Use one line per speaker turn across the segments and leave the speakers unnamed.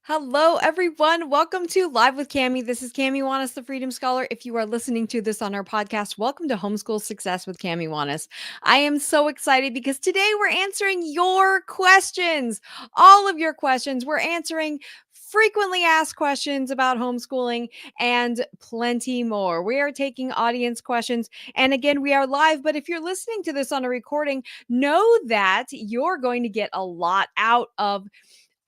Hello, everyone. Welcome to Live with Cami. This is Cami Wanis, the Freedom Scholar. If you are listening to this on our podcast, welcome to Homeschool Success with Cami Wanis. I am so excited because today we're answering your questions, all of your questions. We're answering frequently asked questions about homeschooling and plenty more. We are taking audience questions. And again, we are live, but if you're listening to this on a recording, know that you're going to get a lot out of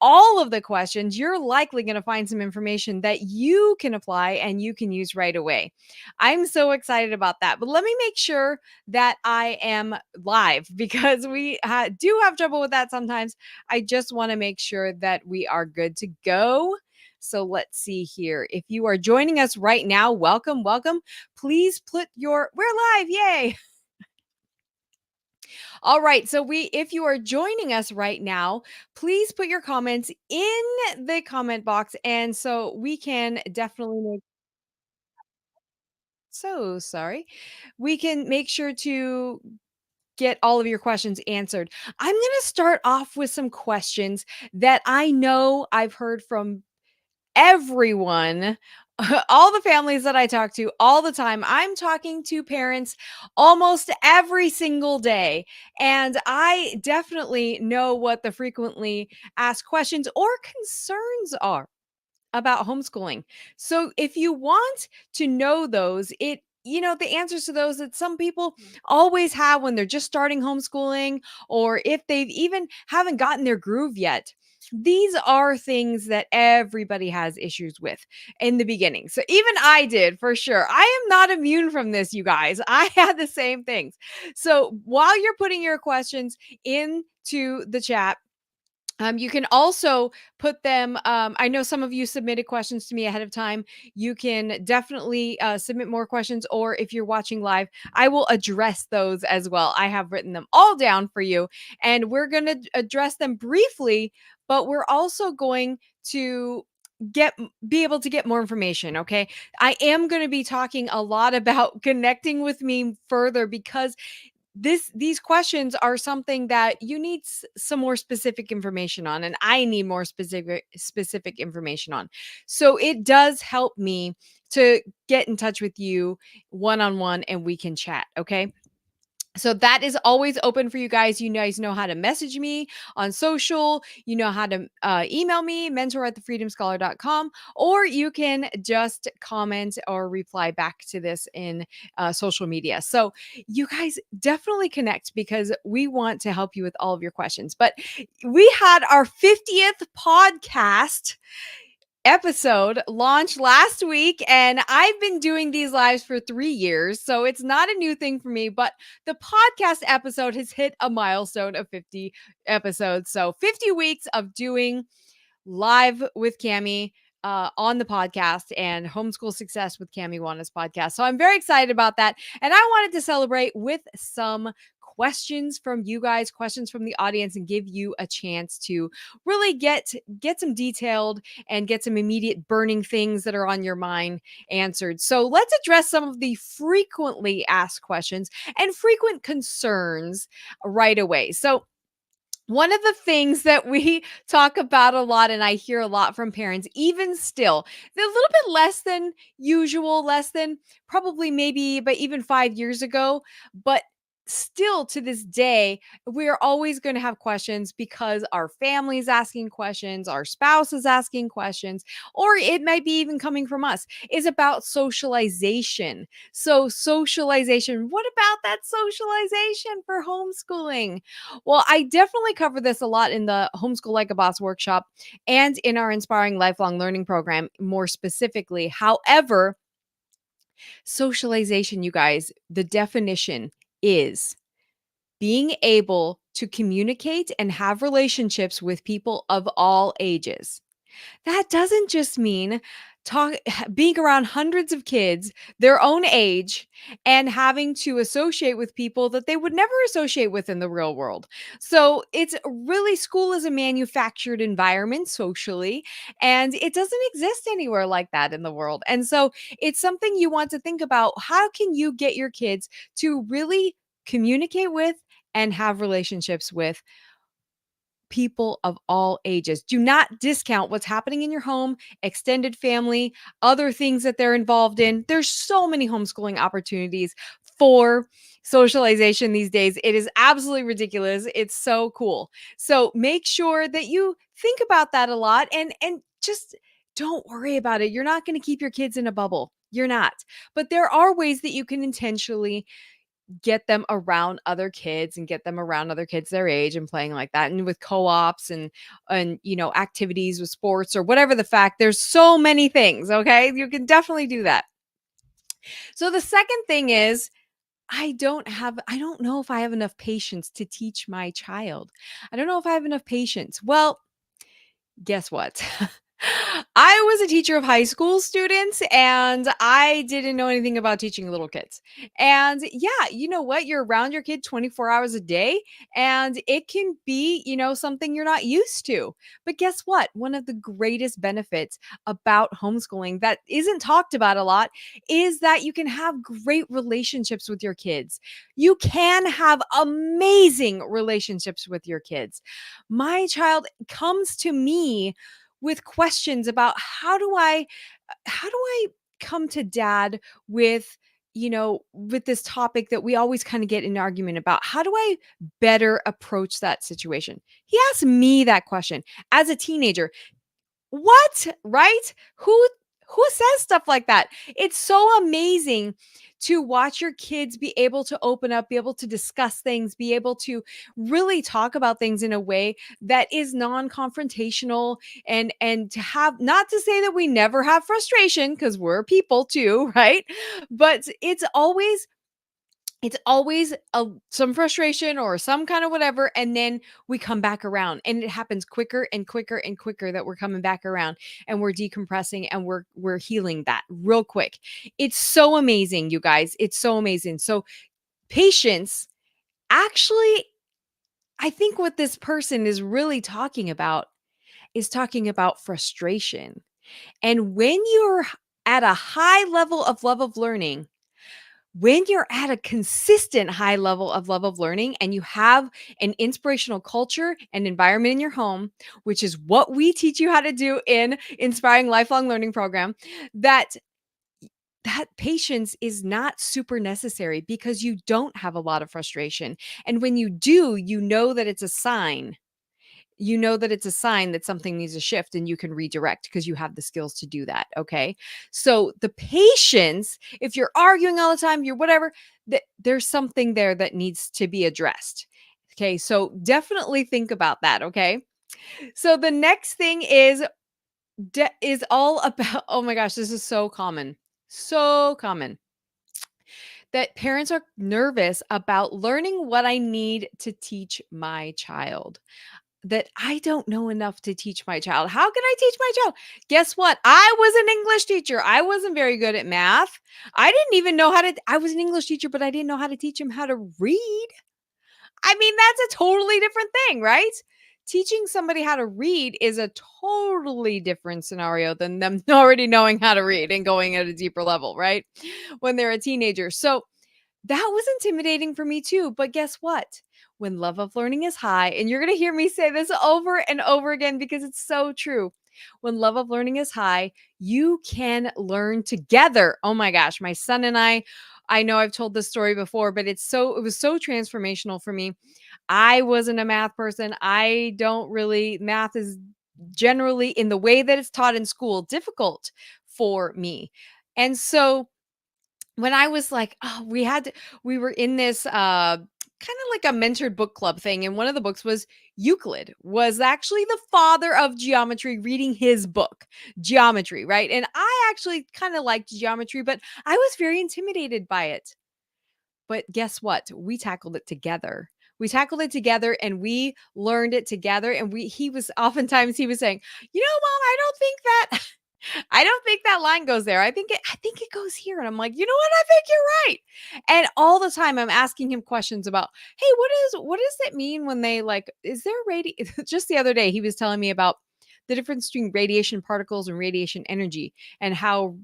all of the questions. You're likely going to find some information that you can apply and you can use right away. I'm so excited about that. But let me make sure that I am live because we do have trouble with that sometimes. I just want to make sure that we are good to go. So let's see here. If you are joining us right now, welcome, welcome. Please put we're live. Yay. All right. So if you are joining us right now, please put your comments in the comment box. And so we can definitely so sorry. We can make sure to get all of your questions answered. I'm going to start off with some questions that I know I've heard from everyone, all the families that I talk to all the time. I'm talking to parents almost every single day. And I definitely know what the frequently asked questions or concerns are about homeschooling. So if you want to know those, the answers to those that some people always have when they're just starting homeschooling, or if they've even haven't gotten their groove yet. These are things that everybody has issues with in the beginning. So even I did for sure. I am not immune from this, you guys. I had the same things. So while you're putting your questions into the chat, you can also put them. I know some of you submitted questions to me ahead of time. You can definitely submit more questions, or if you're watching live, I will address those as well. I have written them all down for you, and we're going to address them briefly, but we're also going to be able to get more information. Okay, I am going to be talking a lot about connecting with me further because these questions are something that you need some more specific information on, and I need more specific information on. So it does help me to get in touch with you one on one and we can chat. Okay, so that is always open for you guys. You guys know how to message me on social. You know how to email me, mentor@thefreedomscholar.com, or you can just comment or reply back to this in social media. So you guys definitely connect because we want to help you with all of your questions. But we had our 50th podcast episode launched last week, and I've been doing these lives for 3 years, so it's not a new thing for me, but the podcast episode has hit a milestone of 50 episodes. So 50 weeks of doing live with Cami on the podcast and Homeschool Success with Cami Wanis podcast. So I'm very excited about that. And I wanted to celebrate with some questions from you guys, questions from the audience, and give you a chance to really get some detailed and get some immediate burning things that are on your mind answered. So let's address some of the frequently asked questions and frequent concerns right away. So one of the things that we talk about a lot, and I hear a lot from parents, even still, they're a little bit less than usual, less than probably maybe, but even 5 years ago. But still to this day, we're always going to have questions because our family's asking questions, our spouse is asking questions, or it might be even coming from us, is about socialization. So, socialization, what about that socialization for homeschooling? Well, I definitely cover this a lot in the Homeschool Like a Boss workshop and in our Inspiring Lifelong Learning program, more specifically. However, socialization, you guys, the definition is being able to communicate and have relationships with people of all ages. That doesn't just mean being around hundreds of kids their own age and having to associate with people that they would never associate with in the real world. So it's really, school is a manufactured environment socially, and it doesn't exist anywhere like that in the world. And so it's something you want to think about. How can you get your kids to really communicate with and have relationships with people of all ages. Do not discount what's happening in your home, extended family, other things that they're involved in. There's so many homeschooling opportunities for socialization these days. It is absolutely ridiculous. It's so cool. So make sure that you think about that a lot and just don't worry about it. You're not going to keep your kids in a bubble. You're not. But there are ways that you can intentionally get them around other kids and get them around other kids their age and playing like that, and with co-ops and activities with sports or whatever the fact. There's so many things. Okay, you can definitely do that. So the second thing is, I don't know if I have enough patience to teach my child. I don't know if I have enough patience. Well, guess what? I was a teacher of high school students and I didn't know anything about teaching little kids. And yeah, you know what? You're around your kid 24 hours a day and it can be, something you're not used to. But guess what? One of the greatest benefits about homeschooling that isn't talked about a lot is that you can have great relationships with your kids. You can have amazing relationships with your kids. My child comes to me with questions about how do I come to dad with with this topic that we always kind of get in an argument about. How do I better approach that situation? He asked me that question as a teenager. What? Right? Who says stuff like that? It's so amazing to watch your kids be able to open up, be able to discuss things, be able to really talk about things in a way that is non-confrontational, and to have, not to say that we never have frustration because we're people too, right? But it's always some frustration or some kind of whatever, and then we come back around, and it happens quicker and quicker and quicker that we're coming back around, and we're decompressing, and we're healing that real quick. It's so amazing, you guys. It's so amazing. So patience, actually, I think what this person is really talking about is talking about frustration. And when you're at a high level of love of learning, when you're at a consistent high level of love of learning and you have an inspirational culture and environment in your home, which is what we teach you how to do in Inspiring Lifelong Learning program, that patience is not super necessary because you don't have a lot of frustration. And when you do, you know that it's a sign. You know that it's a sign that something needs to shift, and you can redirect because you have the skills to do that. Okay. So the patience, if you're arguing all the time, you're whatever, there's something there that needs to be addressed. Okay. So definitely think about that. Okay. So the next thing is all about, oh my gosh, this is so common. So common that parents are nervous about learning what I need to teach my child. That I don't know enough to teach my child. How can I teach my child? Guess what? I was an English teacher. I wasn't very good at math. I didn't even know I was an English teacher, but I didn't know how to teach him how to read. I mean, that's a totally different thing, right? Teaching somebody how to read is a totally different scenario than them already knowing how to read and going at a deeper level, right? When they're a teenager. So that was intimidating for me too. But guess what? When love of learning is high, and you're going to hear me say this over and over again because it's so true. When love of learning is high, you can learn together. Oh my gosh, my son and I know I've told this story before, but it was so transformational for me. I wasn't a math person. Math is generally, in the way that it's taught in school, difficult for me. And so when I was like, oh, we were in this kind of like a mentored book club thing. And one of the books was Euclid, was actually the father of geometry, reading his book, Geometry, right? And I actually kind of liked geometry, but I was very intimidated by it. But guess what? We tackled it together. We tackled it together and we learned it together. And he was saying, Mom, I don't think that line goes there. I think it goes here. And I'm like, you know what? I think you're right. And all the time I'm asking him questions about, hey, what does it mean when they, like, is there radio? Just the other day, he was telling me about the difference between radiation particles and radiation energy, and how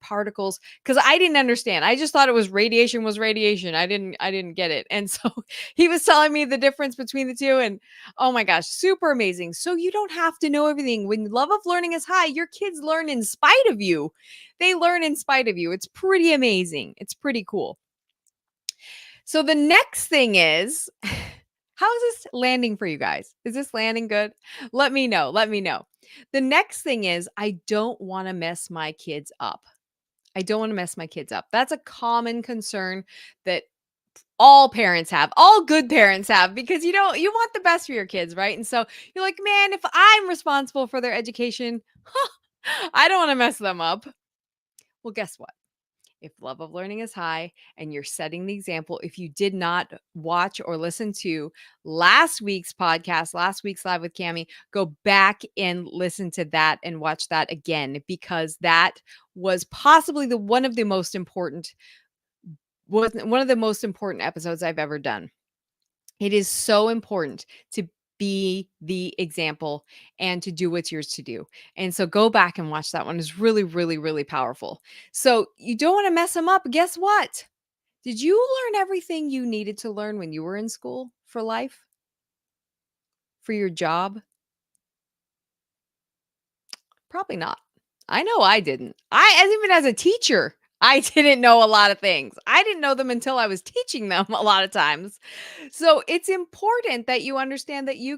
particles, because I didn't understand. I just thought it was radiation. I didn't get it. And so he was telling me the difference between the two. And oh my gosh, super amazing. So you don't have to know everything. When love of learning is high, your kids learn in spite of you. They learn in spite of you. It's pretty amazing. It's pretty cool. So the next thing is, how is this landing for you guys? Is this landing good? Let me know. Let me know. The next thing is, I don't want to mess my kids up. I don't want to mess my kids up. That's a common concern that all parents have, all good parents have, because you want the best for your kids, right? And so you're like, man, if I'm responsible for their education, I don't want to mess them up. Well, guess what? If love of learning is high and you're setting the example, if you did not watch or listen to last week's podcast, last week's live with Cami, go back and listen to that and watch that again, because that was possibly one of the most important episodes I've ever done. It is so important to be the example and to do what's yours to do. And so go back and watch that one. It's really, really, really powerful. So you don't want to mess them up. Guess what? Did you learn everything you needed to learn when you were in school for life, for your job? Probably not. I know I didn't. Even as a teacher, I didn't know a lot of things. I didn't know them until I was teaching them a lot of times. So it's important that you understand that you're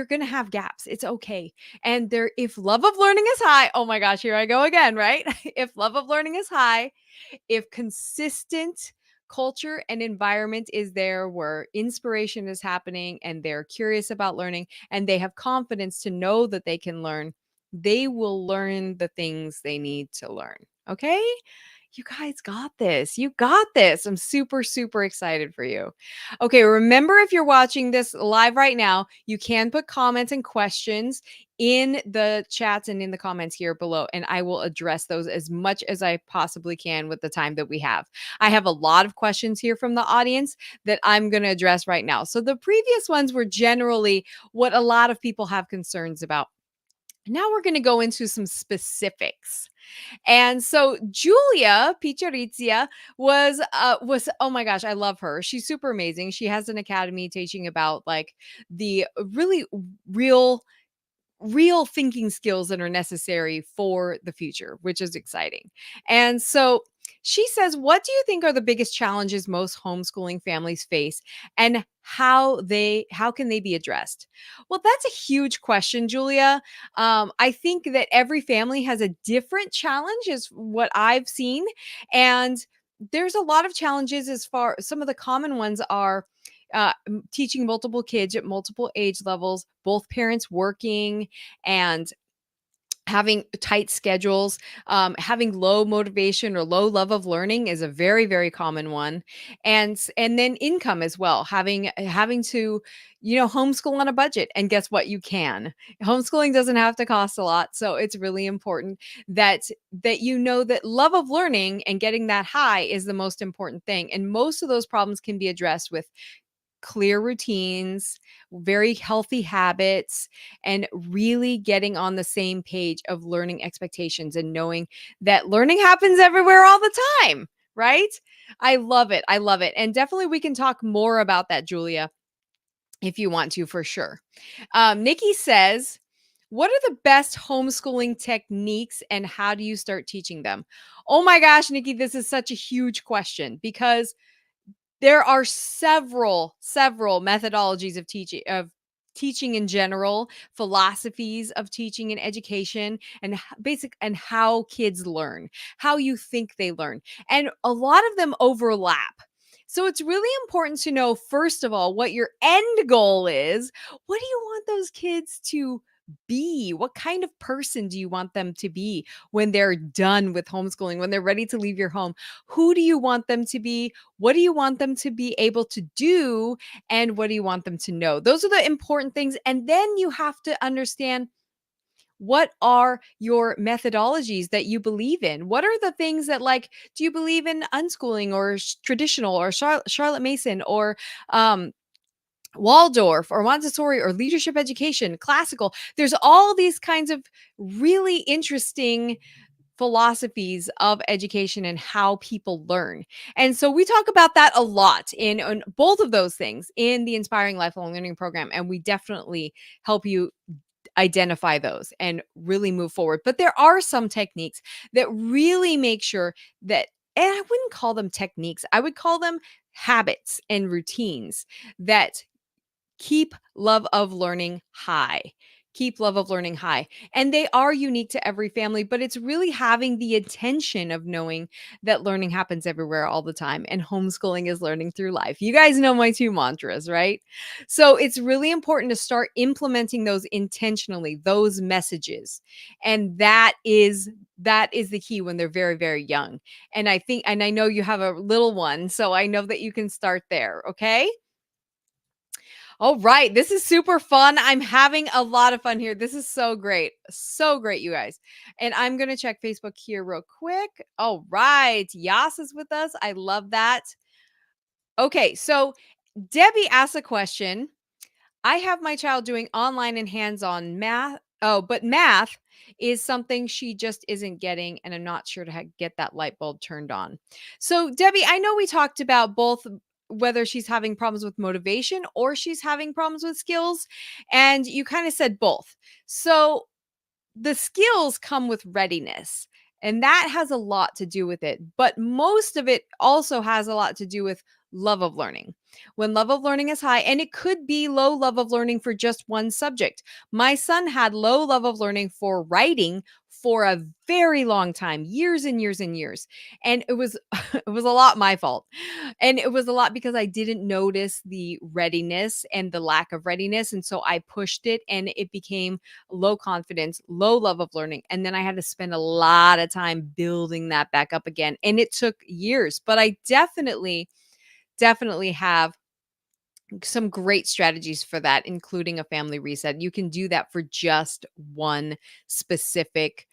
going to have gaps. It's okay. And if love of learning is high, oh my gosh, here I go again, right? If love of learning is high, if consistent culture and environment is there where inspiration is happening and they're curious about learning and they have confidence to know that they can learn, they will learn the things they need to learn. Okay? You guys got this. You got this. I'm super, super excited for you. Okay, remember, if you're watching this live right now, you can put comments and questions in the chats and in the comments here below, and I will address those as much as I possibly can with the time that we have. I have a lot of questions here from the audience that I'm going to address right now. So the previous ones were generally what a lot of people have concerns about. Now we're going to go into some specifics. And so Julia Picharizia was oh my gosh, I love her. She's super amazing. She has an academy teaching about like the really real thinking skills that are necessary for the future, which is exciting. And so she says, what do you think are the biggest challenges most homeschooling families face, and how can they be addressed? Well, that's a huge question, Julia. I think that every family has a different challenge, is what I've seen. And there's a lot of challenges. As far some of the common ones are teaching multiple kids at multiple age levels, both parents working and having tight schedules. Having low motivation or low love of learning is a very, very common one. And then income as well, having to homeschool on a budget. And guess what? You can. Homeschooling doesn't have to cost a lot, so it's really important that that love of learning and getting that high is the most important thing. And most of those problems can be addressed with clear routines, very healthy habits, and really getting on the same page of learning expectations and knowing that learning happens everywhere all the time, right? I love it. I love it. And definitely we can talk more about that, Julia, if you want to, for sure. Nikki says, what are the best homeschooling techniques and how do you start teaching them? Oh my gosh, Nikki, this is such a huge question, because there are several methodologies of teaching in general, philosophies of teaching and education, and and how kids learn, how you think they learn. And a lot of them overlap. So it's really important to know, first of all, what your end goal is. What do you want those kids to be? What kind of person do you want them to be when they're done with homeschooling, when they're ready to leave your home? Who do you want them to be? What do you want them to be able to do? And what do you want them to know? Those are the important things. And then you have to understand, what are your methodologies that you believe in? What are the things that, like, do you believe in unschooling or traditional or Charlotte Mason or Waldorf or Montessori or leadership education, classical. There's all these kinds of really interesting philosophies of education and how people learn. And so we talk about that a lot in both of those things in the Inspiring Lifelong Learning program. And we definitely help you identify those and really move forward. But there are some techniques that really make sure that, and I wouldn't call them techniques, I would call them habits and routines that keep love of learning high. Keep love of learning high. And they are unique to every family, but it's really having the intention of knowing that learning happens everywhere all the time. And homeschooling is learning through life. You guys know my two mantras, right? So it's really important to start implementing those intentionally, those messages. And that is the key when they're very, very young. And I think, and I know you have a little one, so I know that you can start there. Okay. All right. This is super fun. I'm having a lot of fun here. This is so great. So great, you guys. And I'm going to check Facebook here real quick. All right. Yas is with us. I love that. Okay. So Debbie asked a question. I have my child doing online and hands-on math. Oh, but math is something she just isn't getting, and I'm not sure to get that light bulb turned on. So, Debbie, I know we talked about both whether she's having problems with motivation or she's having problems with skills, and you kind of said both. So, the skills come with readiness, and that has a lot to do with it. But most of it also has a lot to do with love of learning. When love of learning is high, and it could be low love of learning for just one subject. My son had low love of learning for writing for a very long time, years and years and years. And it was it was a lot my fault. And it was a lot because I didn't notice the readiness and the lack of readiness, and so I pushed it and it became low confidence, low love of learning. And then I had to spend a lot of time building that back up again. And it took years, but I definitely have some great strategies for that, including a family reset. You can do that for just one specific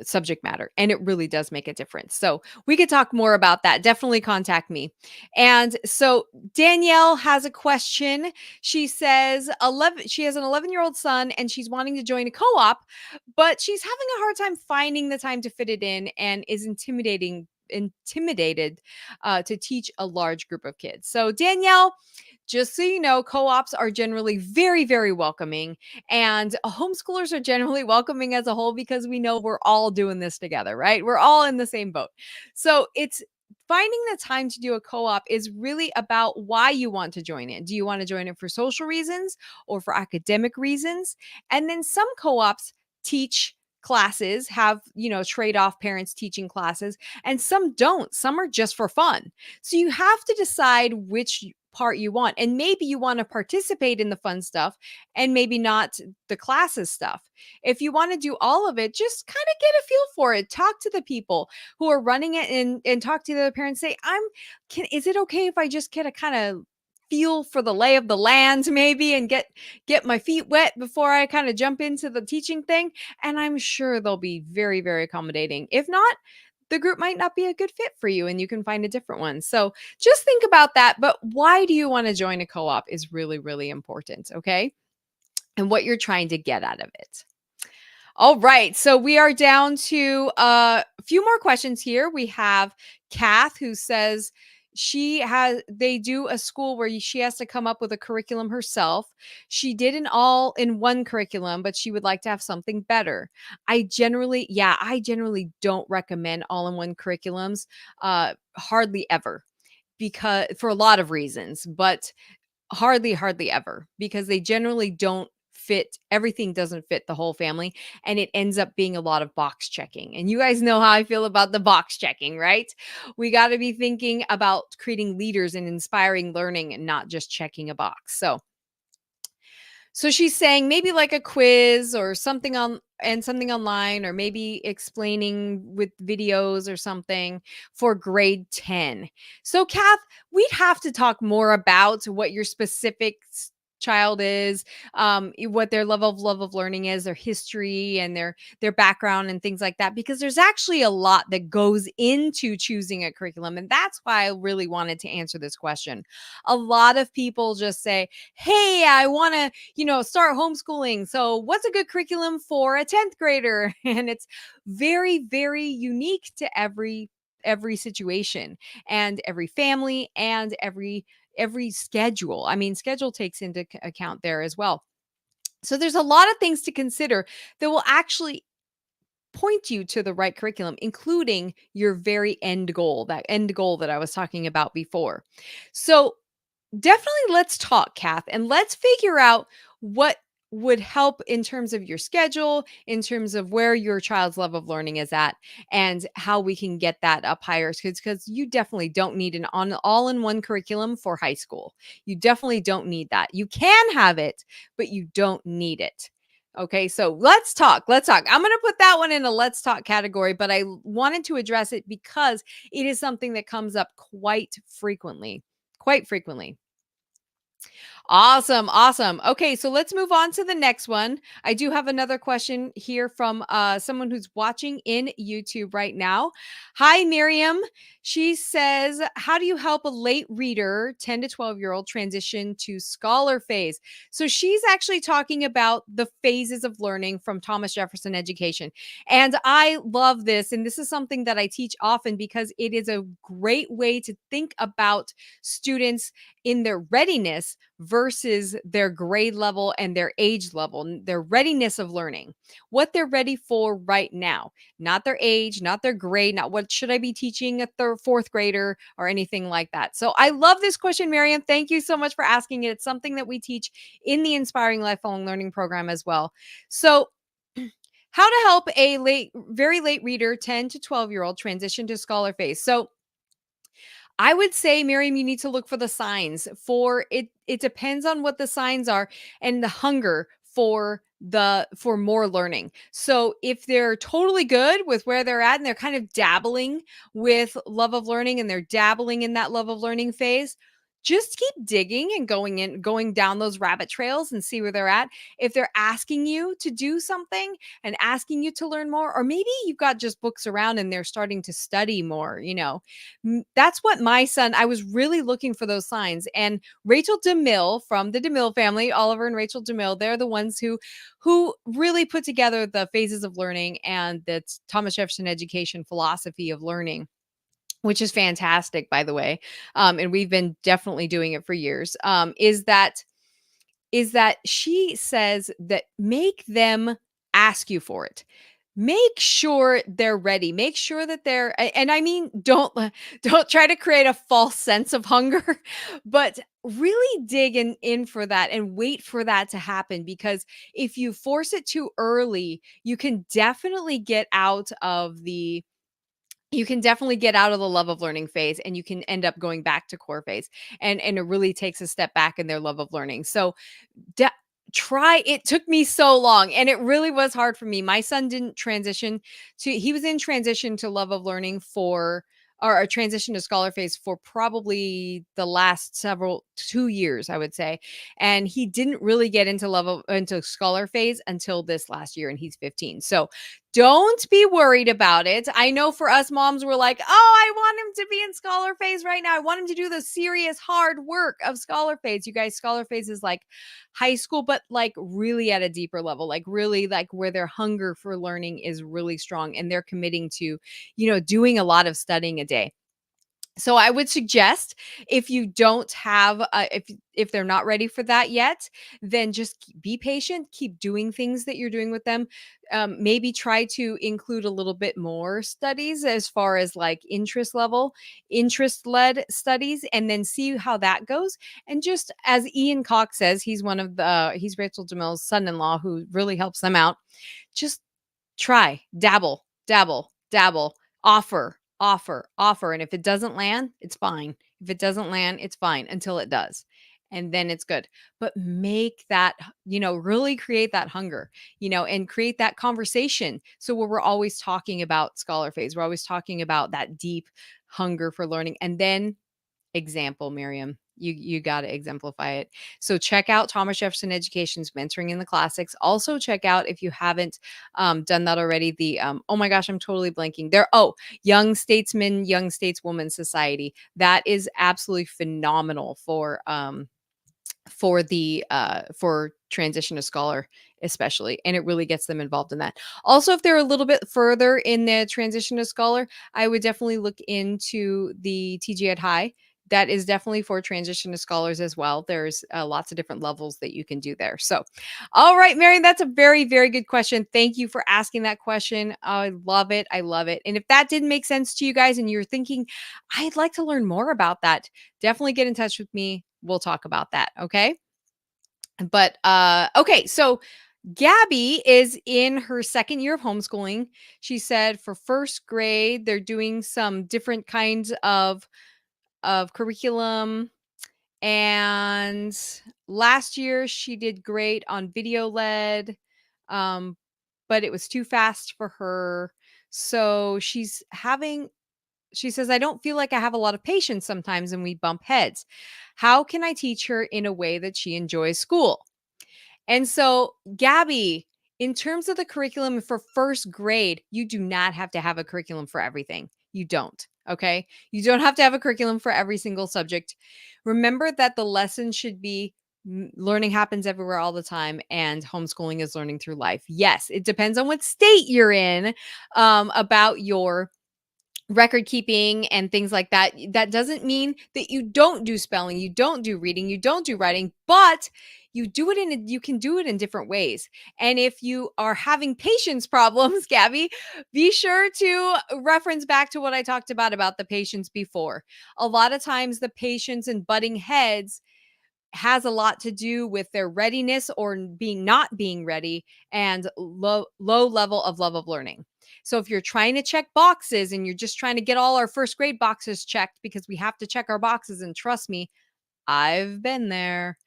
subject matter, and it really does make a difference. So we could talk more about that. Definitely contact me. And so Danielle has a question. She says 11 she has an 11-year-old son and she's wanting to join a co-op, but she's having a hard time finding the time to fit it in and is intimidated to teach a large group of kids. So Danielle, just so you know, co-ops are generally very, very welcoming, and homeschoolers are generally welcoming as a whole because we know we're all doing this together, right? We're all in the same boat. So it's finding the time to do a co-op is really about why you want to join it. Do you want to join it for social reasons or for academic reasons? And then some co-ops teach classes, have, trade off parents teaching classes, and some don't. Some are just for fun. So you have to decide which part you want. And maybe you want to participate in the fun stuff and maybe not the classes stuff. If you want to do all of it, just kind of get a feel for it. Talk to the people who are running it and talk to the other parents. Say, is it okay if I just get a kind of feel for the lay of the land maybe and get my feet wet before I kind of jump into the teaching thing? And I'm sure they'll be very, very accommodating. If not, the group might not be a good fit for you and you can find a different one. So just think about that. But why do you want to join a co-op is really, really important. Okay. And what you're trying to get out of it. All right. So we are down to a few more questions here. We have Kath, who says they do a school where she has to come up with a curriculum herself. She did an all in one curriculum, but she would like to have something better. I generally don't recommend all in one curriculums, hardly ever, because for a lot of reasons, but hardly ever, because they generally don't fit. Everything doesn't fit the whole family, and it ends up being a lot of box checking. And you guys know how I feel about the box checking, right? We got to be thinking about creating leaders and inspiring learning and not just checking a box. So she's saying maybe like a quiz or something something online, or maybe explaining with videos or something for grade 10. So Kath, we'd have to talk more about what your specific child is, what their love of learning is, their history and their background and things like that, because there's actually a lot that goes into choosing a curriculum. And that's why I really wanted to answer this question. A lot of people just say, hey, I want to, start homeschooling. So what's a good curriculum for a 10th grader? And it's very, very unique to every situation and every family and every schedule. I mean, schedule takes into account there as well. So there's a lot of things to consider that will actually point you to the right curriculum, including your very end goal, that end goal that I was talking about before. So definitely let's talk, Kath, and let's figure out what would help in terms of your schedule, in terms of where your child's level of learning is at, and how we can get that up higher. Because you definitely don't need an all-in-one curriculum for high school. You definitely don't need that. You can have it, but you don't need it. Okay, so let's talk. Let's talk. I'm going to put that one in a let's talk category, but I wanted to address it because it is something that comes up quite frequently. Quite frequently. Awesome, awesome. Okay, so let's move on to the next one. I do have another question here from someone who's watching in YouTube right now. Hi, Miriam. She says, how do you help a late reader, 10 to 12-year-old, transition to scholar phase? So she's actually talking about the phases of learning from Thomas Jefferson Education. And I love this. And this is something that I teach often because it is a great way to think about students in their readiness versus their grade level and their age level, their readiness of learning, what they're ready for right now, not their age, not their grade, not what should I be teaching a fourth grader or anything like that. So I love this question, Miriam. Thank you so much for asking it. It's something that we teach in the Inspiring Lifelong Learning program as well. So how to help a very late reader, 10 to 12-year-old, transition to scholar phase. So I would say, Miriam, you need to look for the signs. For it, it depends on what the signs are and the hunger for more learning. So if they're totally good with where they're at and they're kind of dabbling with love of learning and they're dabbling in that love of learning phase, just keep digging and going down those rabbit trails and see where they're at. If they're asking you to do something and asking you to learn more, or maybe you've got just books around and they're starting to study more, that's what my son, I was really looking for those signs. And Rachel DeMille from the DeMille family, Oliver and Rachel DeMille, they're the ones who really put together the phases of learning and the Thomas Jefferson Education philosophy of learning, which is fantastic, by the way. And we've been definitely doing it for years. Is that she says that make them ask you for it. Make sure they're ready. Make sure that and I mean, don't try to create a false sense of hunger, but really dig in for that and wait for that to happen, because if you force it too early, you can definitely get out of the love of learning phase, and you can end up going back to core phase, and it really takes a step back in their love of learning. So it took me so long, and it really was hard for me. My son didn't he was in transition to love of learning or a transition to scholar phase for probably the last 2 years, I would say. And he didn't really get into scholar phase until this last year, and he's 15. So don't be worried about it. I know for us moms, we're like, oh, I want him to be in scholar phase right now. I want him to do the serious hard work of scholar phase. You guys, scholar phase is like high school, but like really at a deeper level, like really like where their hunger for learning is really strong, and they're committing to, doing a lot of studying a day. So I would suggest, if you don't have if they're not ready for that yet, then just be patient, keep doing things that you're doing with them. Maybe try to include a little bit more studies as far as like interest led studies, and then see how that goes. And just as Ian Cox says, he's he's Rachel DeMille's son-in-law who really helps them out. Just try, dabble, dabble, dabble, offer, offer, offer. And if it doesn't land, it's fine. If it doesn't land, it's fine until it does. And then it's good. But make that, really create that hunger, and create that conversation. So where we're always talking about scholar phase, we're always talking about that deep hunger for learning. And then example, Miriam. You got to exemplify it. So check out Thomas Jefferson Education's Mentoring in the Classics. Also check out, if you haven't done that already, the oh my gosh, I'm totally blanking there. Oh, Young Statesman, Young Stateswoman Society. That is absolutely phenomenal for transition to scholar, especially, and it really gets them involved in that. Also, if they're a little bit further in the transition to scholar, I would definitely look into the TG Ed High. That is definitely for transition to scholars as well. There's lots of different levels that you can do there. So, all right, Mary, that's a very, very good question. Thank you for asking that question. I love it. I love it. And if that didn't make sense to you guys and you're thinking, I'd like to learn more about that, definitely get in touch with me. We'll talk about that. Okay. But okay, so Gabby is in her second year of homeschooling. She said for first grade, they're doing some different kinds of curriculum. And last year she did great on video led, but it was too fast for her. So she says, I don't feel like I have a lot of patience sometimes and we bump heads. How can I teach her in a way that she enjoys school? And so, Gabby, in terms of the curriculum for first grade, you do not have to have a curriculum for everything. You don't. Okay. You don't have to have a curriculum for every single subject. Remember that the lesson should be learning happens everywhere all the time, and homeschooling is learning through life. Yes, it depends on what state you're in about your record keeping and things like that. That doesn't mean that you don't do spelling, you don't do reading, you don't do writing, but you can do it in different ways. And if you are having patience problems, Gabby, be sure to reference back to what I talked about the patience before. A lot of times the patience and butting heads has a lot to do with their readiness or not being ready, and low level of love of learning. So if you're trying to check boxes and you're just trying to get all our first grade boxes checked because we have to check our boxes, and trust me, I've been there,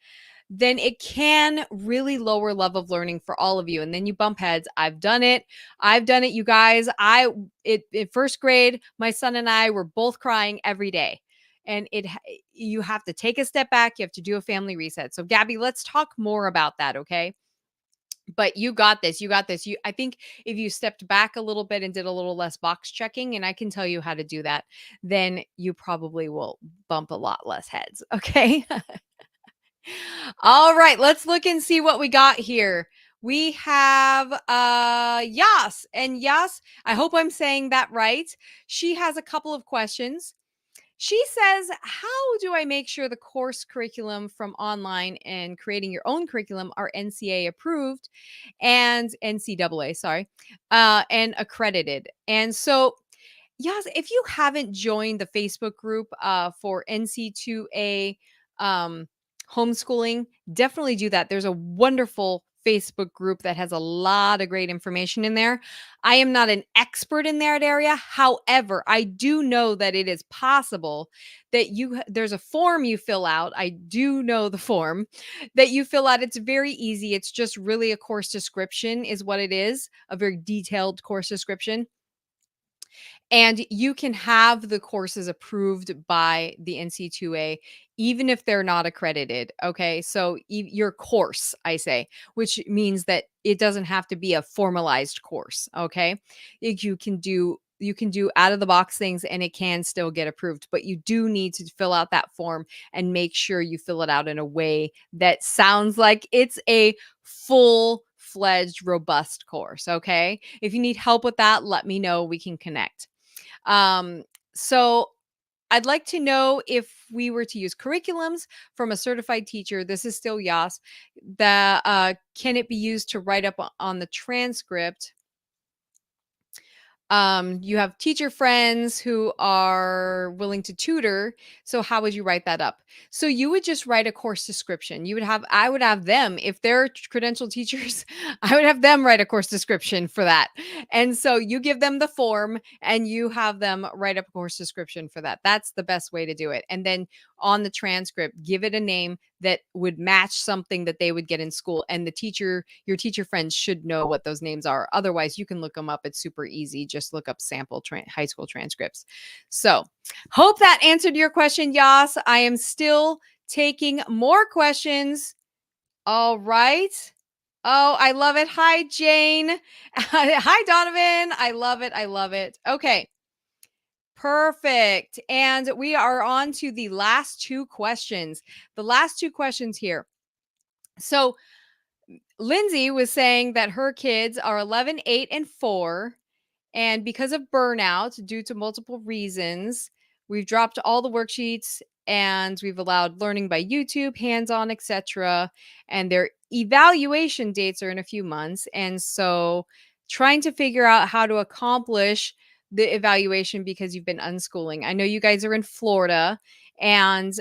then it can really lower love of learning for all of you. And then you bump heads. I've done it. You guys. In first grade, my son and I were both crying every day. And you have to take a step back. You have to do a family reset. So Gabby, let's talk more about that. Okay. But you got this. You got this. I think if you stepped back a little bit and did a little less box checking, and I can tell you how to do that, then you probably will bump a lot less heads. Okay. All right, let's look and see what we got here. We have Yas, and Yas, I hope I'm saying that right. She has a couple of questions. She says, how do I make sure the course curriculum from online and creating your own curriculum are NCA approved and NCAA, sorry, and accredited? And so, yes, if you haven't joined the Facebook group for NC2A homeschooling, definitely do that. There's a wonderful Facebook group that has a lot of great information in there. I am not an expert in that area. However, I do know that it is possible that there's a form you fill out. I do know the form that you fill out. It's very easy. It's just really a course description is what it is, a very detailed course description. And you can have the courses approved by the NC2A, even if they're not accredited. Okay. So your course, I say, which means that it doesn't have to be a formalized course. Okay. You can do out of the box things and it can still get approved, but you do need to fill out that form and make sure you fill it out in a way that sounds like it's a full-fledged, robust course. Okay. If you need help with that, let me know. We can connect. So I'd like to know, if we were to use curriculums from a certified teacher, this is still Yas, that can it be used to write up on the transcript? You have teacher friends who are willing to tutor. So how would you write that up? So you would just write a course description. I would have them, if they're credentialed teachers, I would have them write a course description for that. And so you give them the form and you have them write up a course description for that. That's the best way to do it. And then on the transcript, give it a name that would match something that they would get in school. And your teacher friends should know what those names are. Otherwise, you can look them up. It's super easy. Just look up sample high school transcripts. So hope that answered your question, Yas. I am still taking more questions. All right. Oh, I love it. Hi, Jane. Hi, Donovan. I love it. I love it. Okay. Perfect. And we are on to the last two questions. The last two questions here. So, Lindsay was saying that her kids are 11, 8, and 4. And because of burnout, due to multiple reasons, we've dropped all the worksheets and we've allowed learning by YouTube, hands-on, etc. And their evaluation dates are in a few months. And so trying to figure out how to accomplish the evaluation because you've been unschooling. I know you guys are in Florida and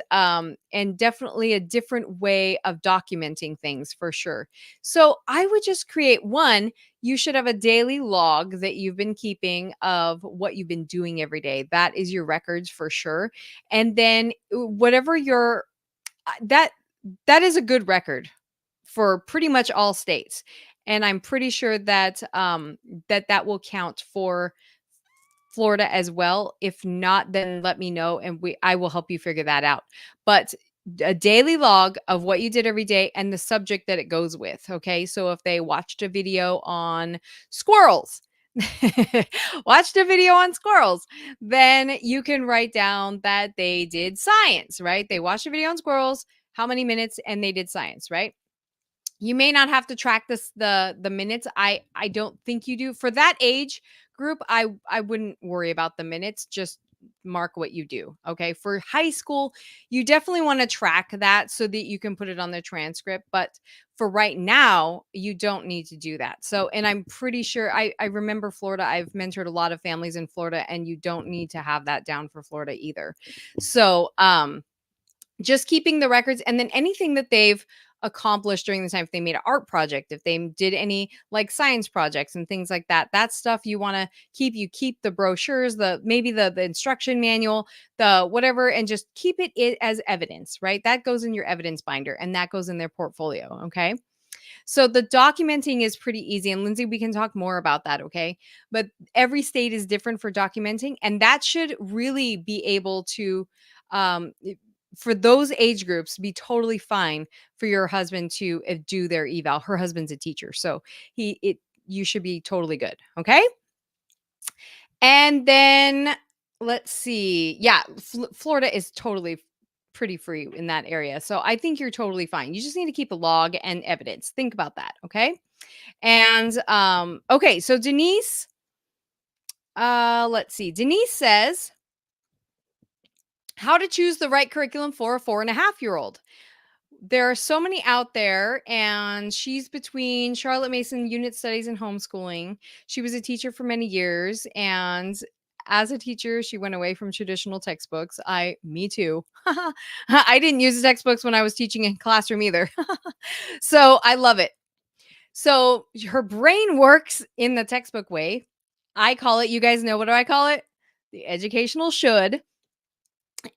definitely a different way of documenting things for sure. So I would just create one. You should have a daily log that you've been keeping of what you've been doing every day. That is your records for sure. And then whatever your that that is a good record for pretty much all states. And I'm pretty sure that that will count for Florida as well. If not, then let me know and I will help you figure that out. But a daily log of what you did every day and the subject that it goes with. Okay. So if they watched a video on squirrels, watched a video on squirrels, then you can write down that they did science, right? They watched a video on squirrels, how many minutes, and they did science, right? You may not have to track the minutes. I don't think you do. For that age group, I wouldn't worry about the minutes. Just mark what you do. Okay? For high school, you definitely want to track that so that you can put it on the transcript, but for right now, you don't need to do that. So, and I'm pretty sure I remember Florida. I've mentored a lot of families in Florida and you don't need to have that down for Florida either. So, just keeping the records and then anything that they've accomplished during the time, if they made an art project, if they did any like science projects and things like that, that stuff you want to keep. You keep the brochures, the maybe the instruction manual, the whatever, and just keep it as evidence, right? That goes in your evidence binder and that goes in their portfolio. Okay. So the documenting is pretty easy. And Lindsay, we can talk more about that. Okay. But every state is different for documenting. And that should really be able to, for those age groups, be totally fine for your husband to do their eval. Her husband's a teacher. So you should be totally good. Okay. And then let's see. Yeah. Florida is totally pretty free in that area. So I think you're totally fine. You just need to keep a log and evidence. Think about that, okay? And okay, so Denise let's see. Denise says how to choose the right curriculum for a 4.5-year-old. There are so many out there, and she's between Charlotte Mason Unit Studies and homeschooling. She was a teacher for many years, and as a teacher, she went away from traditional textbooks. Me too. I didn't use the textbooks when I was teaching in classroom either. So I love it. So her brain works in the textbook way. I call it, you guys know what do I call it? The educational should.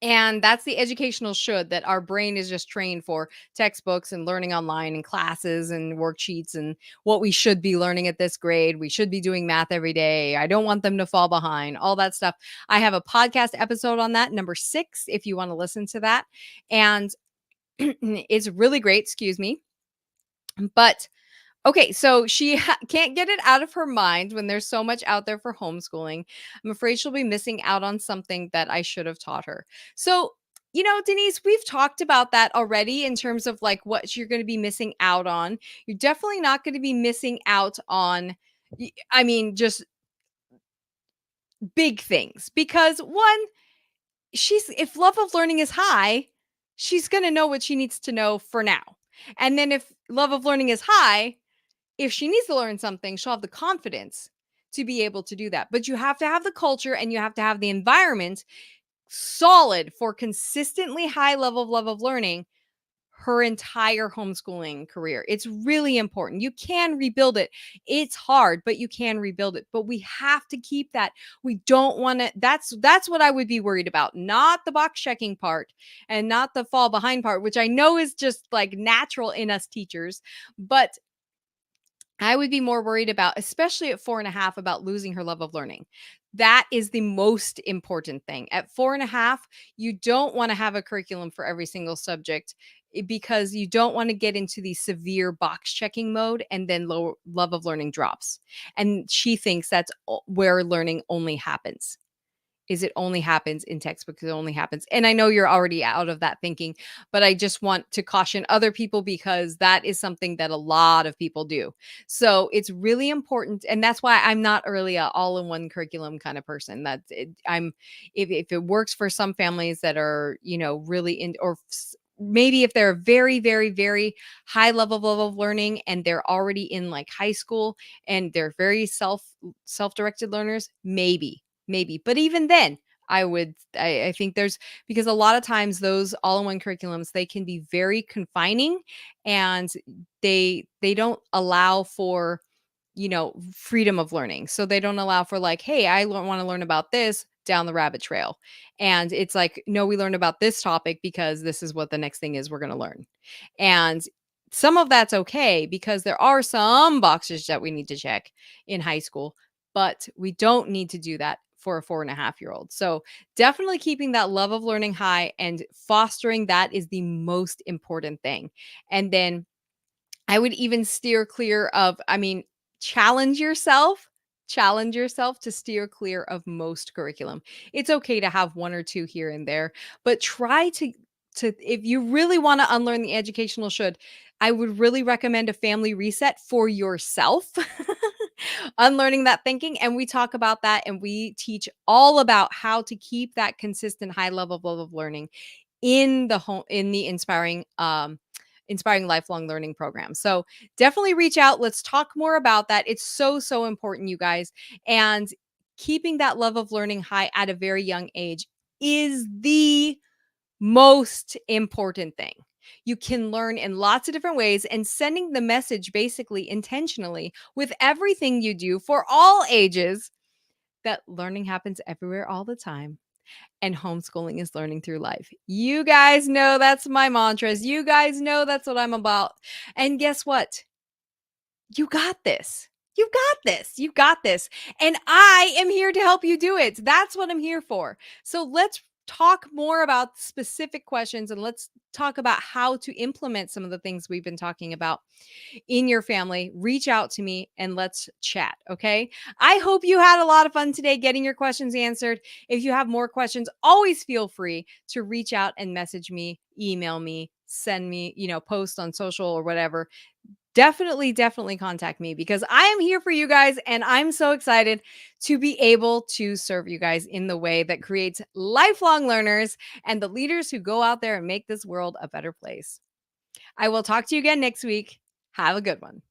And that's the educational should that our brain is just trained for textbooks and learning online and classes and worksheets and what we should be learning at this grade. We should be doing math every day. I don't want them to fall behind, all that stuff. I have a podcast episode on that, number 6, if you want to listen to that. And it's really great, excuse me. But okay, so she can't get it out of her mind when there's so much out there for homeschooling. I'm afraid she'll be missing out on something that I should have taught her. So, Denise, we've talked about that already in terms of like what you're going to be missing out on. You're definitely not going to be missing out on, I mean, just big things because one, if love of learning is high, she's going to know what she needs to know for now. And then if love of learning is high, if she needs to learn something, she'll have the confidence to be able to do that. But you have to have the culture and you have to have the environment solid for consistently high level of love of learning her entire homeschooling career. It's really important. You can rebuild it. It's hard, but you can rebuild it. But we have to keep that. We don't want to that's what I would be worried about, not the box checking part and not the fall behind part, which I know is just like natural in us teachers, but I would be more worried about, especially at 4.5, about losing her love of learning. That is the most important thing. At 4.5, you don't want to have a curriculum for every single subject because you don't want to get into the severe box checking mode and then low love of learning drops. And she thinks that's where learning only happens. Is it only happens in textbooks, it only happens, and I know you're already out of that thinking, but I just want to caution other people because that is something that a lot of people do. So it's really important, and that's why I'm not really a all-in-one curriculum kind of person. That's it, I'm if it works for some families that are, really in, or maybe if they're very, very, very high level of learning and they're already in like high school and they're very self-directed learners, maybe. But even then, I think there's, because a lot of times those all-in-one curriculums, they can be very confining, and they don't allow for, freedom of learning. So they don't allow for like, hey, I want to learn about this down the rabbit trail. And it's like, no, we learned about this topic because this is what the next thing is we're going to learn. And some of that's okay because there are some boxes that we need to check in high school, but we don't need to do that for a 4.5-year-old. So definitely keeping that love of learning high and fostering that is the most important thing. And then I would even steer clear of, challenge yourself. Challenge yourself to steer clear of most curriculum. It's okay to have one or two here and there, but try to if you really want to unlearn the educational should, I would really recommend a family reset for yourself. Unlearning that thinking, and we talk about that and we teach all about how to keep that consistent high level of learning in the home, in the inspiring lifelong learning program. So definitely reach out. Let's talk more about that. It's so important, you guys. And keeping that love of learning high at a very young age is the most important thing. You can learn in lots of different ways, and sending the message basically intentionally with everything you do for all ages that learning happens everywhere all the time, and homeschooling is learning through life. You guys know that's my mantras. You guys know that's what I'm about. And guess what? You got this. You got this. You got this. And I am here to help you do it. That's what I'm here for. So let's talk more about specific questions, and let's talk about how to implement some of the things we've been talking about in your family. Reach out to me and let's chat. Okay. I hope you had a lot of fun today getting your questions answered. If you have more questions, always feel free to reach out and message me, email me, send me, post on social or whatever. Definitely contact me because I am here for you guys, and I'm so excited to be able to serve you guys in the way that creates lifelong learners and the leaders who go out there and make this world a better place. I will talk to you again next week. Have a good one.